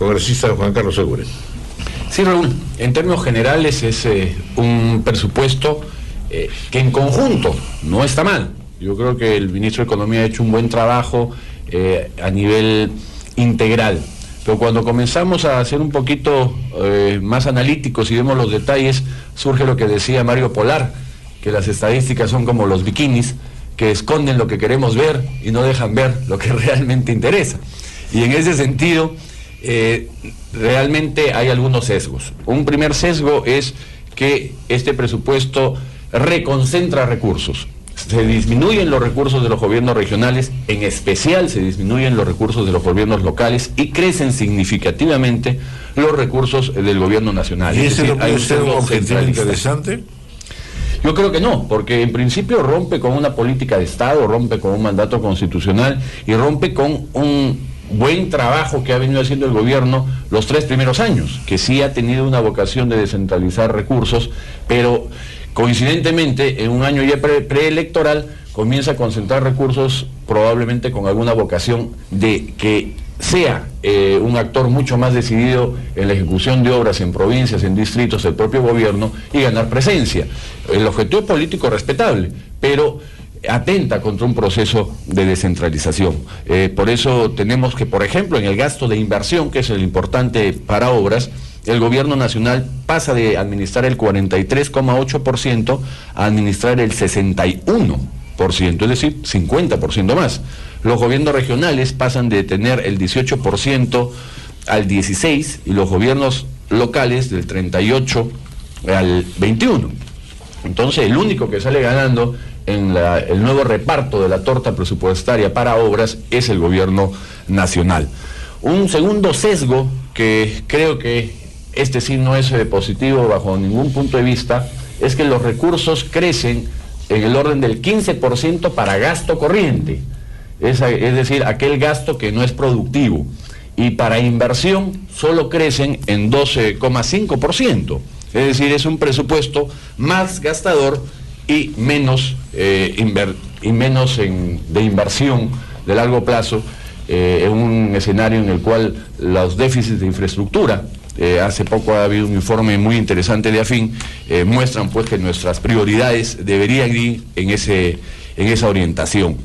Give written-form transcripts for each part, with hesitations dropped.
Congresista Juan Carlos Segura. Sí, Raúl, en términos generales es un presupuesto que en conjunto no está mal. Yo creo que el ministro de Economía ha hecho un buen trabajo a nivel integral. Pero cuando comenzamos a ser un poquito más analíticos y vemos los detalles, surge lo que decía Mario Polar, que las estadísticas son como los bikinis, que esconden lo que queremos ver y no dejan ver lo que realmente interesa. Y en ese sentido, realmente hay algunos sesgos. Un primer sesgo es que este presupuesto reconcentra recursos. Se disminuyen los recursos de los gobiernos regionales, en especial se disminuyen los recursos de los gobiernos locales y crecen significativamente los recursos del gobierno nacional. ¿Y ese no puede ser un objetivo interesante? Yo creo que no, porque en principio rompe con una política de Estado, rompe con un mandato constitucional y rompe con un buen trabajo que ha venido haciendo el gobierno los 3 primeros años, que sí ha tenido una vocación de descentralizar recursos, pero coincidentemente en un año ya preelectoral comienza a concentrar recursos probablemente con alguna vocación de que sea un actor mucho más decidido en la ejecución de obras en provincias, en distritos del propio gobierno y ganar presencia. El objetivo político es respetable, pero atenta contra un proceso de descentralización. Por eso tenemos que, por ejemplo, en el gasto de inversión, que es el importante para obras, el gobierno nacional pasa de administrar el 43,8% a administrar el 61%, es decir, 50% más. Los gobiernos regionales pasan de tener el 18% al 16% y los gobiernos locales del 38% al 21%. Entonces, el único que sale ganando en el nuevo reparto de la torta presupuestaria para obras es el gobierno nacional. Un segundo sesgo que creo que este sí no es positivo bajo ningún punto de vista, es que los recursos crecen en el orden del 15% para gasto corriente, es decir, aquel gasto que no es productivo, y para inversión solo crecen en 12,5%, es decir, es un presupuesto más gastador y menos, de inversión de largo plazo, en un escenario en el cual los déficits de infraestructura, hace poco ha habido un informe muy interesante de AFIN, muestran pues que nuestras prioridades deberían ir en esa orientación.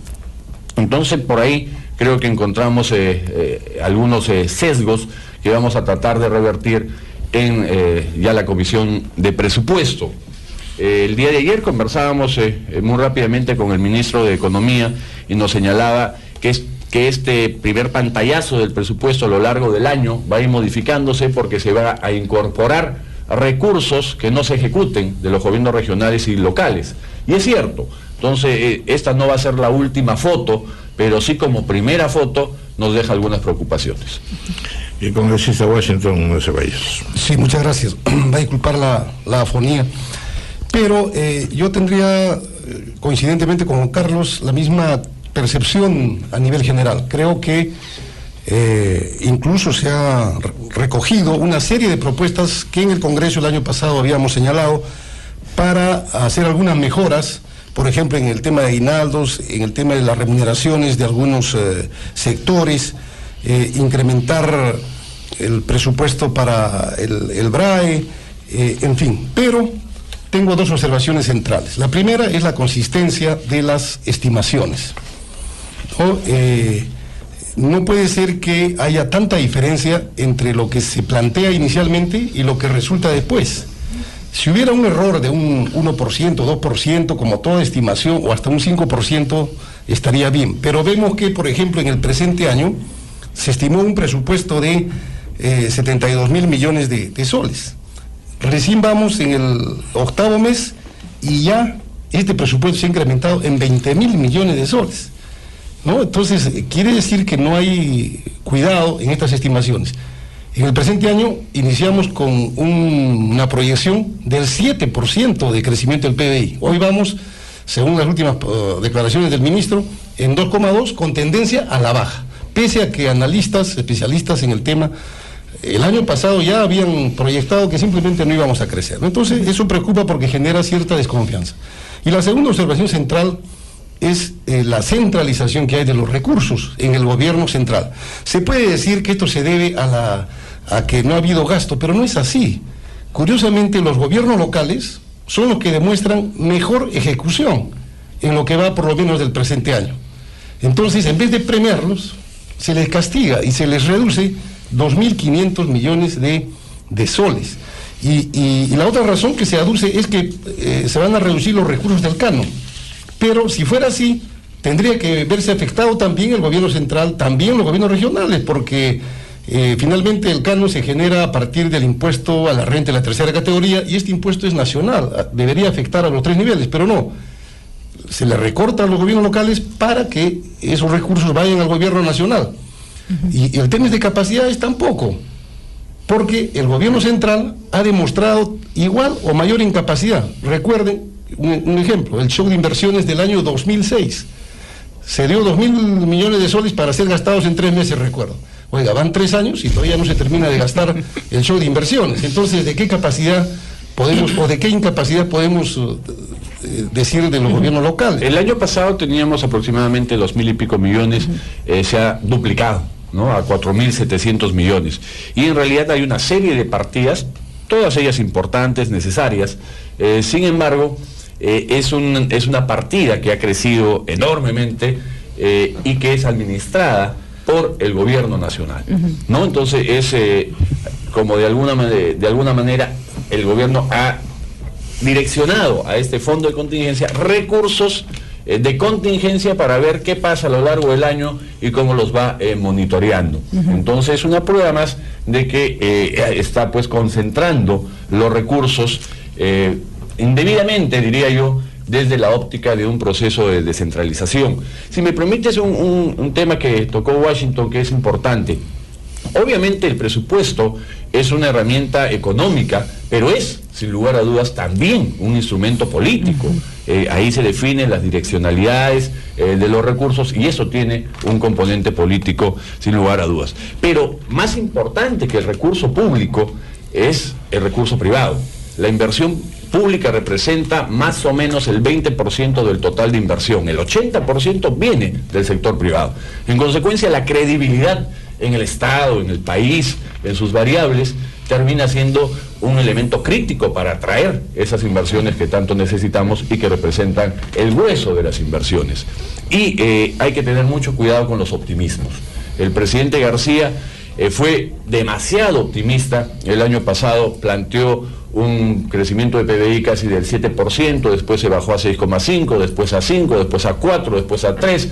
Entonces por ahí creo que encontramos algunos sesgos que vamos a tratar de revertir en ya la Comisión de Presupuesto. El día de ayer conversábamos muy rápidamente con el ministro de Economía y nos señalaba que este primer pantallazo del presupuesto a lo largo del año va a ir modificándose porque se va a incorporar recursos que no se ejecuten de los gobiernos regionales y locales. Y es cierto, entonces esta no va a ser la última foto, pero sí como primera foto nos deja algunas preocupaciones. Y el congresista Washington Ceballos. Sí, muchas gracias. Va a disculpar la afonía, pero yo tendría, coincidentemente con Carlos, la misma percepción a nivel general. Creo que incluso se ha recogido una serie de propuestas que en el Congreso el año pasado habíamos señalado para hacer algunas mejoras, por ejemplo en el tema de aguinaldos, en el tema de las remuneraciones de algunos sectores, incrementar el presupuesto para el BRAE, en fin. Pero tengo 2 observaciones centrales. La primera es la consistencia de las estimaciones. No puede ser que haya tanta diferencia entre lo que se plantea inicialmente y lo que resulta después. Si hubiera un error de un 1%, 2%, como toda estimación, o hasta un 5%, estaría bien. Pero vemos que, por ejemplo, en el presente año se estimó un presupuesto de 72.000 millones de soles. Recién vamos en el 8º mes y ya este presupuesto se ha incrementado en 20.000 millones de soles, ¿no? Entonces, quiere decir que no hay cuidado en estas estimaciones. En el presente año iniciamos con una proyección del 7% de crecimiento del PBI. Hoy vamos, según las últimas declaraciones del ministro, en 2,2 con tendencia a la baja, pese a que analistas, especialistas en el tema, el año pasado ya habían proyectado que simplemente no íbamos a crecer, ¿no? Entonces, eso preocupa porque genera cierta desconfianza. Y la segunda observación central es la centralización que hay de los recursos en el gobierno central. Se puede decir que esto se debe a a que no ha habido gasto, pero no es así. Curiosamente, los gobiernos locales son los que demuestran mejor ejecución en lo que va por lo menos del presente año. Entonces, en vez de premiarlos, se les castiga y se les reduce 2.500 millones de soles. Y la otra razón que se aduce es que se van a reducir los recursos del canon. Pero si fuera así, tendría que verse afectado también el gobierno central, también los gobiernos regionales, porque finalmente el canon se genera a partir del impuesto a la renta de la tercera categoría, y este impuesto es nacional, debería afectar a los 3 niveles, pero no. Se le recorta a los gobiernos locales para que esos recursos vayan al gobierno nacional. Y el tema de capacidades tampoco, porque el gobierno central ha demostrado igual o mayor incapacidad. Recuerden un ejemplo, el show de inversiones del año 2006. Se dio 2.000 millones de soles para ser gastados en 3 meses, recuerdo. Oiga, van 3 años y todavía no se termina de gastar el show de inversiones. Entonces, ¿de qué capacidad podemos, o de qué incapacidad podemos decir de los gobiernos locales? El año pasado teníamos aproximadamente 2.000 y pico millones, se ha duplicado, ¿no?, a 4.700 millones. Y en realidad hay una serie de partidas, todas ellas importantes, necesarias. Sin embargo, es una partida que ha crecido enormemente y que es administrada por el gobierno nacional, ¿no? Entonces es como de alguna manera el gobierno ha direccionado a este fondo de contingencia recursos de contingencia para ver qué pasa a lo largo del año y cómo los va monitoreando. Entonces, una prueba más de que está pues concentrando los recursos indebidamente, diría yo, desde la óptica de un proceso de descentralización. Si me permites un tema que tocó Washington, que es importante. Obviamente el presupuesto es una herramienta económica, pero es, sin lugar a dudas, también un instrumento político. Ahí se definen las direccionalidades de los recursos, y eso tiene un componente político, sin lugar a dudas. Pero más importante que el recurso público es el recurso privado. La inversión pública representa más o menos el 20% del total de inversión. El 80% viene del sector privado. En consecuencia, la credibilidad en el Estado, en el país, en sus variables, termina siendo un elemento crítico para atraer esas inversiones que tanto necesitamos y que representan el grueso de las inversiones. Y hay que tener mucho cuidado con los optimismos. El presidente García fue demasiado optimista. El año pasado planteó un crecimiento de PBI casi del 7%, después se bajó a 6,5, después a 5, después a 4, después a 3.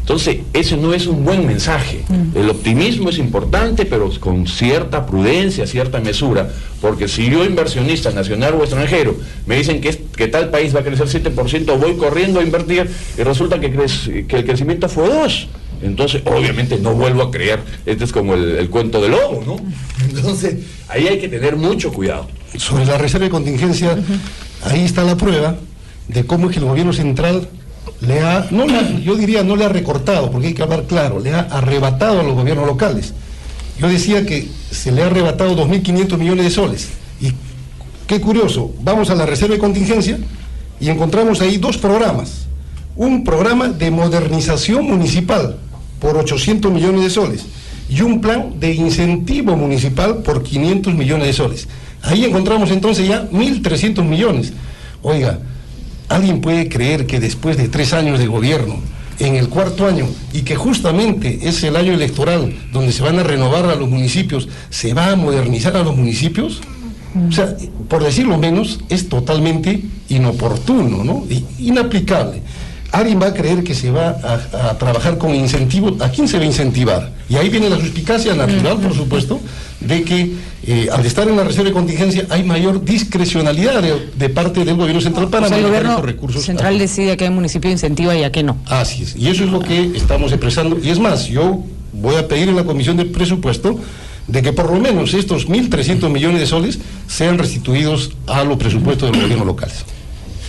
Entonces, ese no es un buen mensaje. El optimismo es importante, pero con cierta prudencia, cierta mesura, porque si yo, inversionista nacional o extranjero, me dicen que tal país va a crecer 7%, voy corriendo a invertir y resulta que el crecimiento fue 2%. Entonces, obviamente no vuelvo a creer. Este es como el cuento del lobo, ¿no? Entonces, ahí hay que tener mucho cuidado. Sobre la reserva de contingencia, ahí está la prueba de cómo es que el gobierno central yo diría no le ha recortado, porque hay que hablar claro, le ha arrebatado a los gobiernos locales. Yo decía que se le ha arrebatado 2.500 millones de soles. Y qué curioso, vamos a la reserva de contingencia y encontramos ahí 2 programas. Un programa de modernización municipal por 800 millones de soles y un plan de incentivo municipal por 500 millones de soles. Ahí encontramos entonces ya 1.300 millones. Oiga, ¿alguien puede creer que después de 3 años de gobierno, en el 4º año, y que justamente es el año electoral donde se van a renovar a los municipios, se va a modernizar a los municipios? O sea, por decirlo menos, es totalmente inoportuno, ¿no? Inaplicable. ¿Alguien va a creer que se va a trabajar con incentivos? ¿A quién se va a incentivar? Y ahí viene la suspicacia natural, por supuesto, de que al estar en la reserva de contingencia hay mayor discrecionalidad de parte del gobierno central para manejar esos recursos. El central decide a qué municipio incentiva y a qué no. Así es, y eso es lo que estamos expresando. Y es más, yo voy a pedir en la Comisión de Presupuesto de que por lo menos estos 1.300 millones de soles sean restituidos a los presupuestos de los gobiernos locales.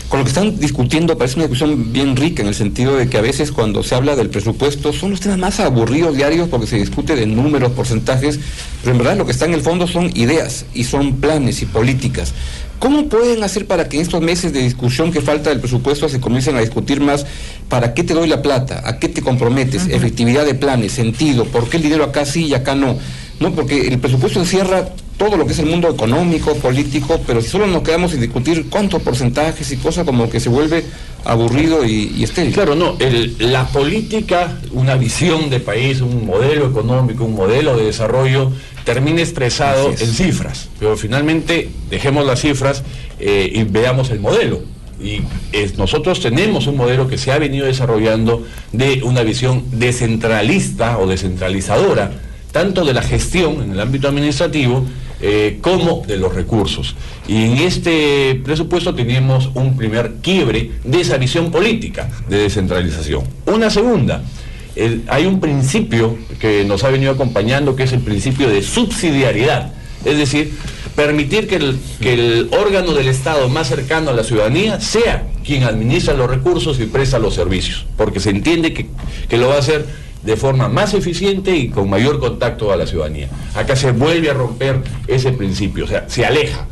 Con lo que están discutiendo parece una discusión bien rica, en el sentido de que a veces cuando se habla del presupuesto son los temas más aburridos diarios porque se discute de números, porcentajes, pero en verdad lo que está en el fondo son ideas y son planes y políticas. ¿Cómo pueden hacer para que en estos meses de discusión que falta del presupuesto se comiencen a discutir más para qué te doy la plata, a qué te comprometes, efectividad de planes, sentido, por qué el dinero acá sí y acá no? No, porque el presupuesto encierra todo lo que es el mundo económico, político, pero si solo nos quedamos en discutir cuántos porcentajes y cosas, como que se vuelve aburrido y estéril. Claro, no, la política, una visión de país, un modelo económico, un modelo de desarrollo, termina expresado en cifras, pero finalmente dejemos las cifras y veamos el modelo. Y nosotros tenemos un modelo que se ha venido desarrollando de una visión descentralista o descentralizadora, tanto de la gestión en el ámbito administrativo como de los recursos. Y en este presupuesto tenemos un primer quiebre de esa visión política de descentralización. Una segunda, hay un principio que nos ha venido acompañando, que es el principio de subsidiariedad, es decir, permitir que el órgano del Estado más cercano a la ciudadanía sea quien administra los recursos y presta los servicios, porque se entiende que lo va a hacer de forma más eficiente y con mayor contacto a la ciudadanía. Acá se vuelve a romper ese principio, o sea, se aleja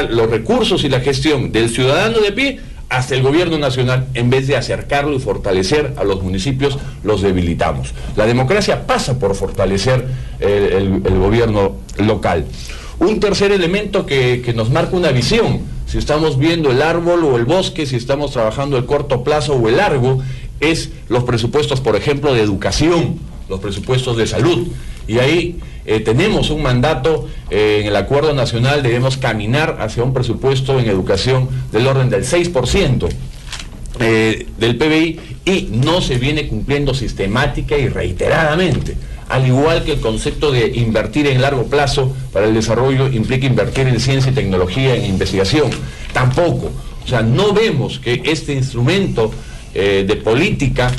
los recursos y la gestión del ciudadano de pie hasta el gobierno nacional. En vez de acercarlo y fortalecer a los municipios, los debilitamos. La democracia pasa por fortalecer el gobierno local. Un tercer elemento que nos marca una visión, si estamos viendo el árbol o el bosque, si estamos trabajando el corto plazo o el largo, es los presupuestos, por ejemplo, de educación, los presupuestos de salud. Y ahí tenemos un mandato, en el Acuerdo Nacional debemos caminar hacia un presupuesto en educación del orden del 6% del PBI, y no se viene cumpliendo sistemática y reiteradamente. Al igual que el concepto de invertir en largo plazo para el desarrollo implica invertir en ciencia y tecnología, en investigación. Tampoco. O sea, no vemos que este instrumento de política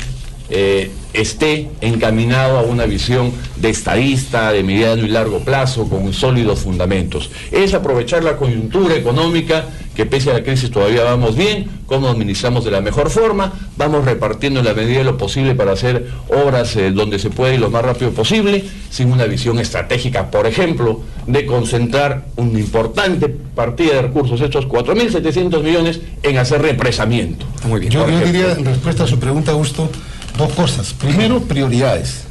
esté encaminado a una visión de estadista, de mediano y largo plazo, con sólidos fundamentos. Es aprovechar la coyuntura económica, que pese a la crisis todavía vamos bien, cómo administramos de la mejor forma, vamos repartiendo en la medida de lo posible para hacer obras donde se puede y lo más rápido posible, sin una visión estratégica, por ejemplo, de concentrar una importante partida de recursos, estos 4.700 millones, en hacer represamiento. Muy bien. Yo diría, en respuesta a su pregunta, Augusto, dos cosas. Primero, prioridades.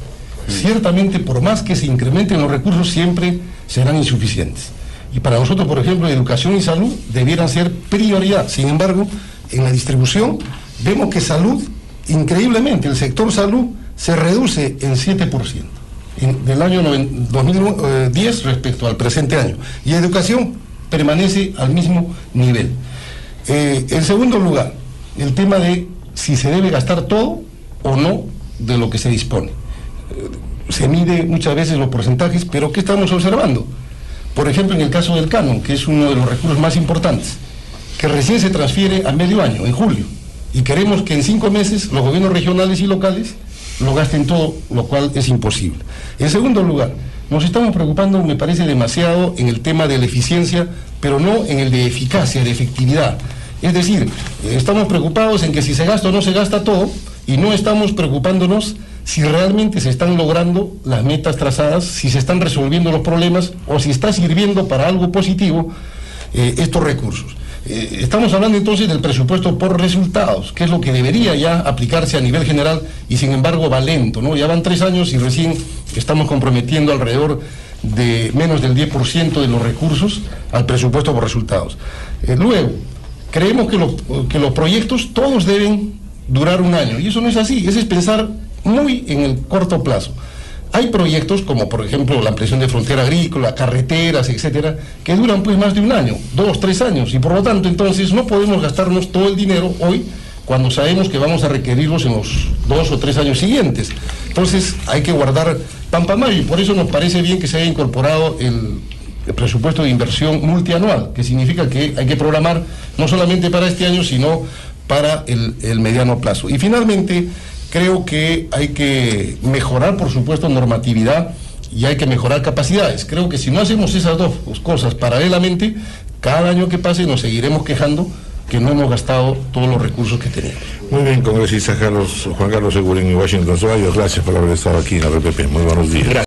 Ciertamente, por más que se incrementen los recursos, siempre serán insuficientes. Y para nosotros, por ejemplo, educación y salud debieran ser prioridad. Sin embargo, en la distribución vemos que salud, increíblemente, el sector salud se reduce en 7% del año 2010 respecto al presente año. Y educación permanece al mismo nivel. En segundo lugar, el tema de si se debe gastar todo o no de lo que se dispone. Se mide muchas veces los porcentajes, pero ¿qué estamos observando? Por ejemplo, en el caso del canon, que es uno de los recursos más importantes, que recién se transfiere a medio año, en julio, y queremos que en 5 meses los gobiernos regionales y locales lo gasten todo, lo cual es imposible. En segundo lugar, nos estamos preocupando, me parece, demasiado en el tema de la eficiencia, pero no en el de eficacia, de efectividad. Es decir, estamos preocupados en que si se gasta o no se gasta todo, y no estamos preocupándonos si realmente se están logrando las metas trazadas, si se están resolviendo los problemas o si está sirviendo para algo positivo estos recursos. Estamos hablando entonces del presupuesto por resultados, que es lo que debería ya aplicarse a nivel general, y sin embargo va lento, ¿no? Ya van 3 años y recién estamos comprometiendo alrededor de menos del 10% de los recursos al presupuesto por resultados. Luego, creemos que los proyectos todos deben durar 1 año, y eso no es así, eso es pensar muy en el corto plazo. Hay proyectos como, por ejemplo, la ampliación de frontera agrícola, carreteras, etcétera, que duran pues más de 1 año, 2, 3 años, y por lo tanto entonces no podemos gastarnos todo el dinero hoy cuando sabemos que vamos a requerirlos en los 2 o 3 años siguientes. Entonces hay que guardar pan para mayo, y por eso nos parece bien que se haya incorporado el presupuesto de inversión multianual, que significa que hay que programar no solamente para este año, sino para el mediano plazo. Y finalmente, creo que hay que mejorar, por supuesto, normatividad, y hay que mejorar capacidades. Creo que si no hacemos esas dos cosas paralelamente, cada año que pase nos seguiremos quejando que no hemos gastado todos los recursos que teníamos. Muy bien, congresista Juan Carlos Segurín y Washington Ceballos, gracias por haber estado aquí en la RPP. Muy buenos días. Gracias.